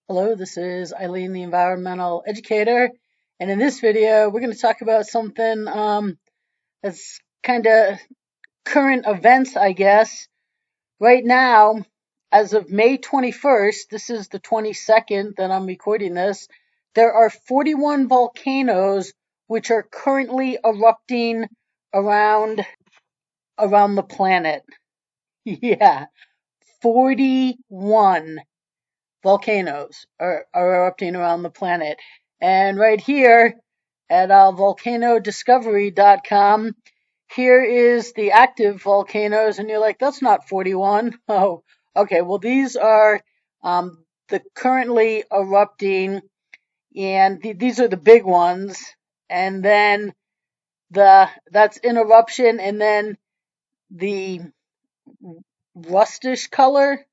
Hello, this is Eileen, the environmental educator, and in this video, we're going to talk about something that's kind of current events, I guess. Right now, as of May 21st, this is the 22nd that I'm recording this, there are 41 volcanoes which are currently erupting around the planet. Yeah, 41 volcanoes are erupting around the planet. And right here at volcanodiscovery.com, here is the active volcanoes, and you're like, that's not 41. Oh, okay. Well, these are the currently erupting, and these are the big ones. And then that's in eruption, and then the rustish color,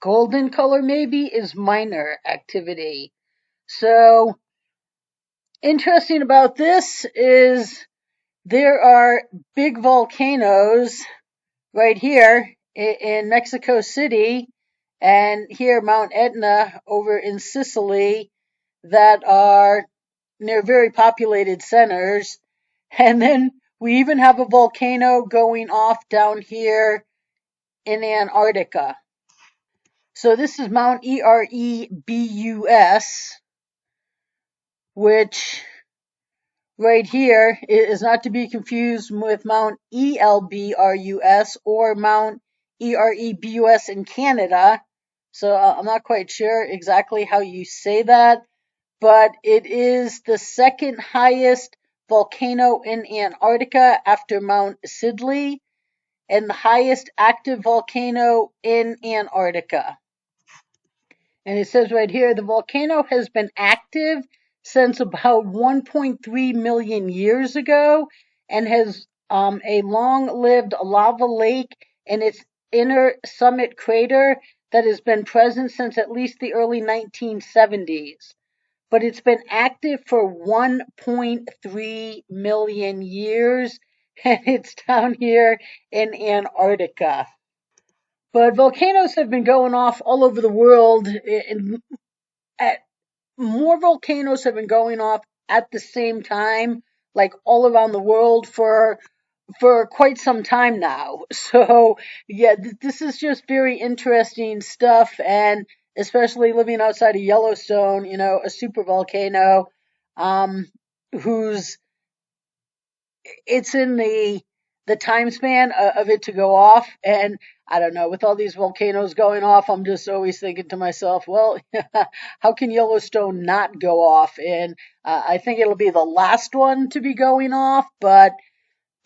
golden color maybe, is minor activity. So, interesting about this is there are big volcanoes right here in Mexico City and here Mount Etna over in Sicily that are near very populated centers. And then we even have a volcano going off down here in Antarctica. So this is Mount Erebus, which right here is not to be confused with Mount Elbrus or Mount Erebus in Canada. So I'm not quite sure exactly how you say that, but it is the second highest volcano in Antarctica after Mount Sicily and the highest active volcano in Antarctica. And it says right here, the volcano has been active since about 1.3 million years ago and has a long-lived lava lake in its inner summit crater that has been present since at least the early 1970s. But it's been active for 1.3 million years, and it's down here in Antarctica. But volcanoes have been going off all over the world. More volcanoes have been going off at the same time, like all around the world for quite some time now. So yeah, this is just very interesting stuff, and especially living outside of Yellowstone, a super volcano, whose it's in the time span of it to go off. And I don't know, with all these volcanoes going off, I'm just always thinking to myself, well, how can Yellowstone not go off? And I think it'll be the last one to be going off, but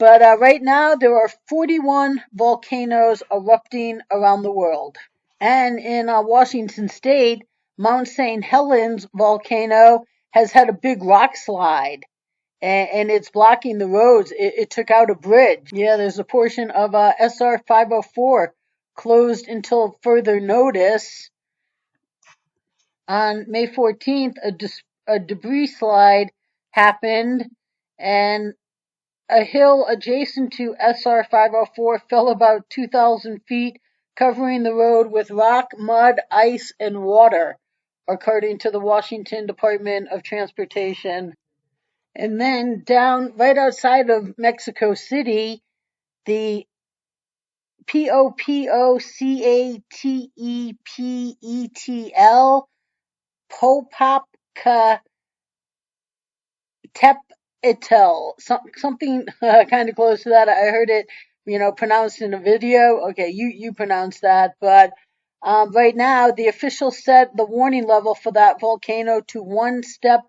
right now there are 41 volcanoes erupting around the world. And in Washington State, Mount St. Helens volcano has had a big rock slide, and it's blocking the roads. It took out a bridge. Yeah, there's a portion of SR 504 closed until further notice. On May 14th, a debris slide happened, and a hill adjacent to SR 504 fell about 2,000 feet, covering the road with rock, mud, ice, and water, according to the Washington Department of Transportation. And then down right outside of Mexico City, the Popocatepetl, something kind of close to that. I heard it, pronounced in a video. Okay, you pronounce that. But right now, the officials set the warning level for that volcano to one step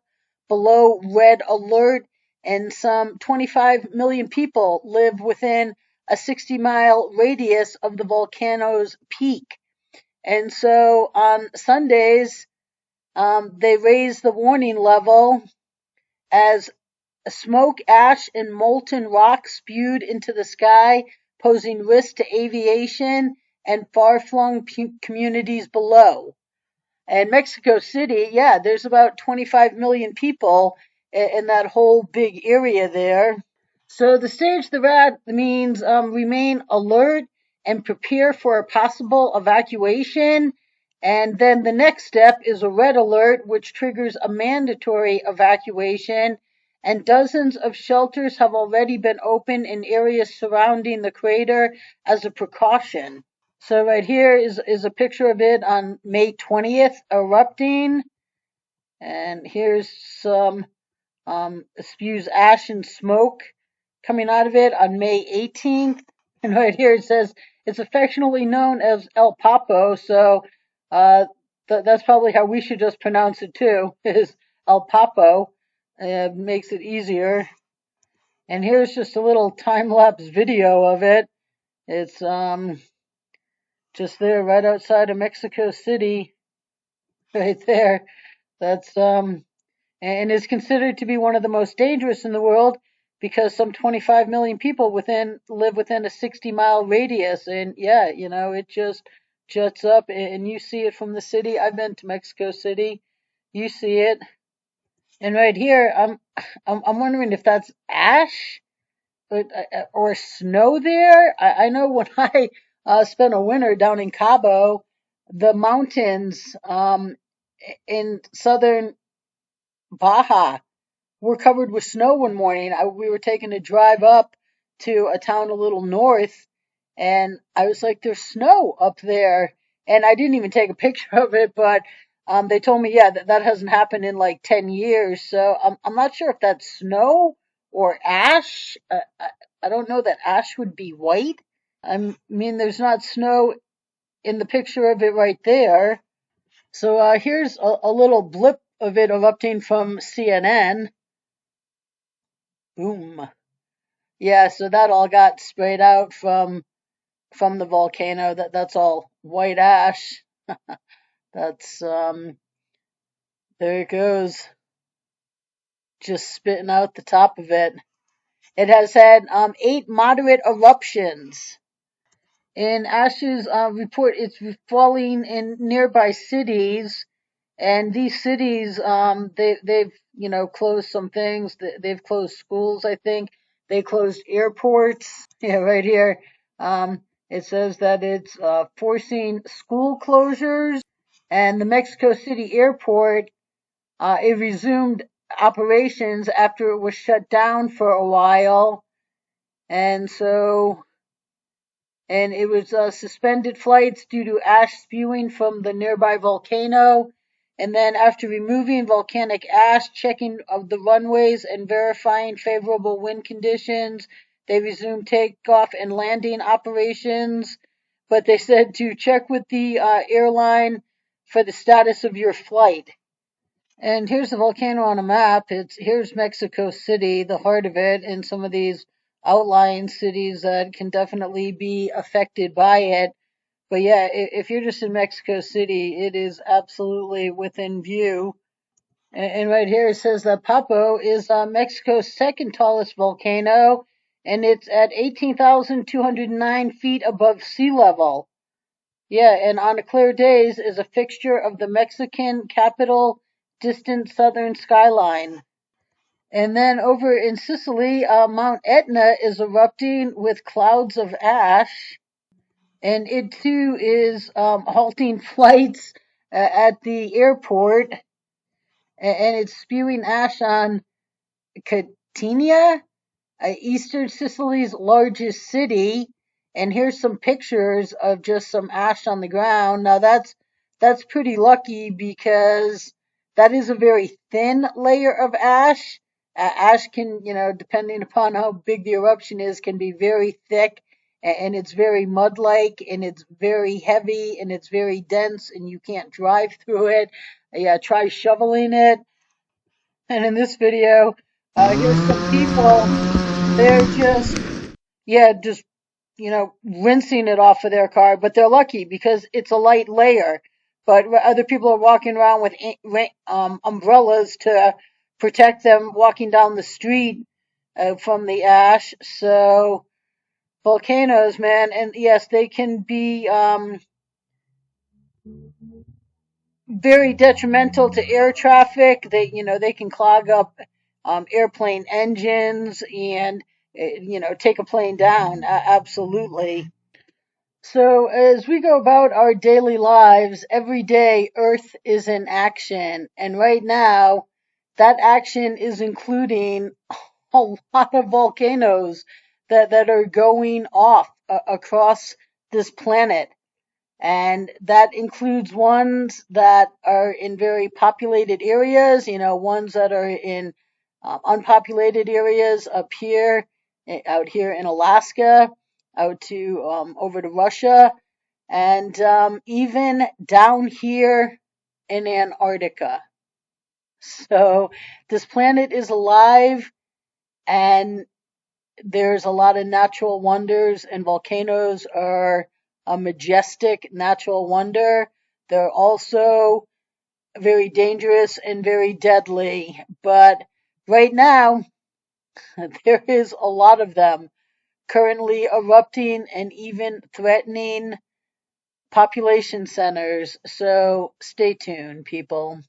below red alert, and some 25 million people live within a 60-mile radius of the volcano's peak. And so on Sundays, they raise the warning level as smoke, ash, and molten rock spewed into the sky, posing risk to aviation and far-flung communities below. And Mexico City, yeah, there's about 25 million people in that whole big area there. So the stage the rat means remain alert and prepare for a possible evacuation. And then the next step is a red alert, which triggers a mandatory evacuation. And dozens of shelters have already been opened in areas surrounding the crater as a precaution. So right here is a picture of it on May 20th, erupting. And here's some spews ash and smoke coming out of it on May 18th. And right here it says it's affectionately known as El Papo, so that's probably how we should just pronounce it too, is El Papo. Makes it easier. And here's just a little time-lapse video of it. It's just there right outside of Mexico City, right there. That's and is considered to be one of the most dangerous in the world because some 25 million people live within a 60-mile radius. And yeah, it just juts up, and you see it from the city. I've been to Mexico City. You see it. And right here, I'm wondering if that's ash or snow there. I know when I spent a winter down in Cabo, the mountains in southern Baja were covered with snow one morning. We were taking a drive up to a town a little north, and I was like, "There's snow up there," and I didn't even take a picture of it, but they told me, yeah, that hasn't happened in like 10 years. So I'm not sure if that's snow or ash. I don't know that ash would be white. I mean, there's not snow in the picture of it right there. So here's a little blip of it erupting from CNN. Boom. Yeah, so that all got sprayed out from the volcano. That's all white ash. That's there it goes. Just spitting out the top of it. It has had 8 moderate eruptions. In Ash's report, it's falling in nearby cities, and these cities, they've closed some things. They've closed schools, I think. They closed airports. Yeah, right here. It says that it's forcing school closures, and the Mexico City airport, it resumed operations after it was shut down for a while, and so and it was suspended flights due to ash spewing from the nearby volcano. And then, after removing volcanic ash, checking of the runways, and verifying favorable wind conditions, they resumed takeoff and landing operations. But they said to check with the airline for the status of your flight. And here's the volcano on a map. Here's Mexico City, the heart of it, and some of these outlying cities that can definitely be affected by it. But yeah, if you're just in Mexico City, it is absolutely within view. And right here it says that Papo is Mexico's second tallest volcano, and it's at 18,209 feet above sea level. Yeah, and on clear days is a fixture of the Mexican capital distant southern skyline. And then over in Sicily, Mount Etna is erupting with clouds of ash, and it too is halting flights at the airport, and it's spewing ash on Catania, eastern Sicily's largest city. And here's some pictures of just some ash on the ground. Now that's pretty lucky because that is a very thin layer of ash. Ash can, depending upon how big the eruption is, can be very thick, and it's very mud-like, and it's very heavy, and it's very dense, and you can't drive through it. Yeah, try shoveling it. And in this video, here's some people. They're just rinsing it off of their car, but they're lucky because it's a light layer. But other people are walking around with umbrellas to protect them walking down the street from the ash. So volcanoes, man, and yes, they can be very detrimental to air traffic. They can clog up airplane engines and take a plane down. Absolutely. So, as we go about our daily lives, every day Earth is in action. And right now, that action is including a lot of volcanoes that are going off across this planet. And that includes ones that are in very populated areas, ones that are in unpopulated areas up here, out here in Alaska, out to over to Russia, and even down here in Antarctica. So this planet is alive, and there's a lot of natural wonders, and volcanoes are a majestic natural wonder. They're also very dangerous and very deadly. But right now, there is a lot of them currently erupting and even threatening population centers. So stay tuned, people.